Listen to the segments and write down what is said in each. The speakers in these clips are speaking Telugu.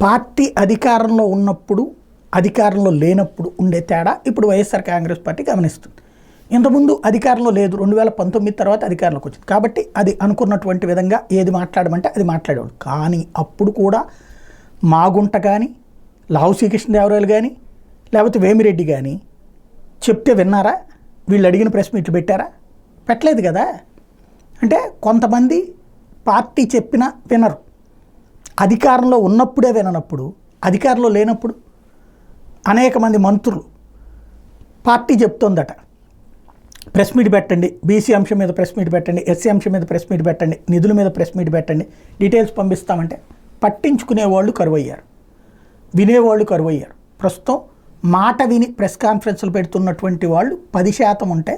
పార్టీ అధికారంలో ఉన్నప్పుడు అధికారంలో లేనప్పుడు ఉండే తేడా ఇప్పుడు వైఎస్ఆర్ కాంగ్రెస్ పార్టీ గమనిస్తుంది. ఇంతకుముందు అధికారంలో లేదు, 2019 తర్వాత అధికారంలోకి వచ్చింది కాబట్టి అది అనుకున్నటువంటి విధంగా ఏది మాట్లాడమంటే అది మాట్లాడేవాడు. కానీ అప్పుడు కూడా మాగుంట కానీ లావు శ్రీకృష్ణదేవరాయలు కానీ లేకపోతే వేమిరెడ్డి కానీ చెప్తే విన్నారా? వీళ్ళు అడిగిన ప్రెస్ మీట్లు పెట్టారా? పెట్టలేదు కదా. అంటే కొంతమంది పార్టీ చెప్పినా వినరు, అధికారంలో ఉన్నప్పుడే విననప్పుడు అధికారంలో లేనప్పుడు అనేక మంది మంత్రులు పార్టీ చెప్తోందట ప్రెస్ మీట్ పెట్టండి, బీసీ అంశం మీద ప్రెస్ మీట్ పెట్టండి, ఎస్సీ అంశం మీద ప్రెస్ మీట్ పెట్టండి, నిధుల మీద ప్రెస్ మీట్ పెట్టండి, డీటెయిల్స్ పంపిస్తామంటే పట్టించుకునేవాళ్ళు కరువయ్యారు, వినేవాళ్ళు కరువయ్యారు. ప్రస్తుతం మాట విని ప్రెస్ కాన్ఫరెన్స్లు పెడుతున్నటువంటి వాళ్ళు 10% ఉంటే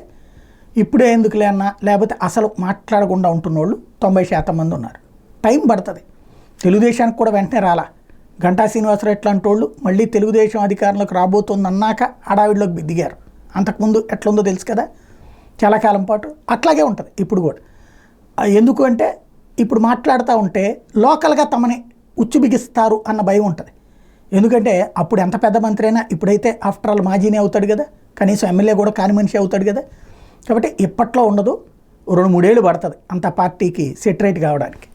ఇప్పుడే ఎందుకులే అన్నా లేకపోతే అసలు మాట్లాడకుండా ఉంటున్న వాళ్ళు 90% మంది ఉన్నారు. టైం పడుతుంది. తెలుగుదేశానికి కూడా వెంటనే రాలా. గంటా శ్రీనివాసరావు ఎట్లాంటి వాళ్ళు మళ్ళీ తెలుగుదేశం అధికారంలోకి రాబోతుంది అన్నాక హడావిడిలోకి దిగారు. అంతకుముందు ఎట్లుందో తెలుసు కదా, చాలా కాలం పాటు అట్లాగే ఉంటుంది ఇప్పుడు కూడా. ఎందుకు అంటే ఇప్పుడు మాట్లాడుతూ ఉంటే లోకల్గా తమని ఉచ్చు బిగిస్తారు అన్న భయం ఉంటుంది. ఎందుకంటే అప్పుడు ఎంత పెద్ద మంత్రి అయినా ఇప్పుడైతే ఆఫ్టర్ ఆల్ మాజీనే అవుతాడు కదా, కనీసం ఎమ్మెల్యే కూడా కాని మనిషి అవుతాడు కదా. కాబట్టి ఇప్పట్లో ఉండదు, 2-3 ఏళ్ళు పడుతుంది అంత పార్టీకి సెటరేట్ కావడానికి.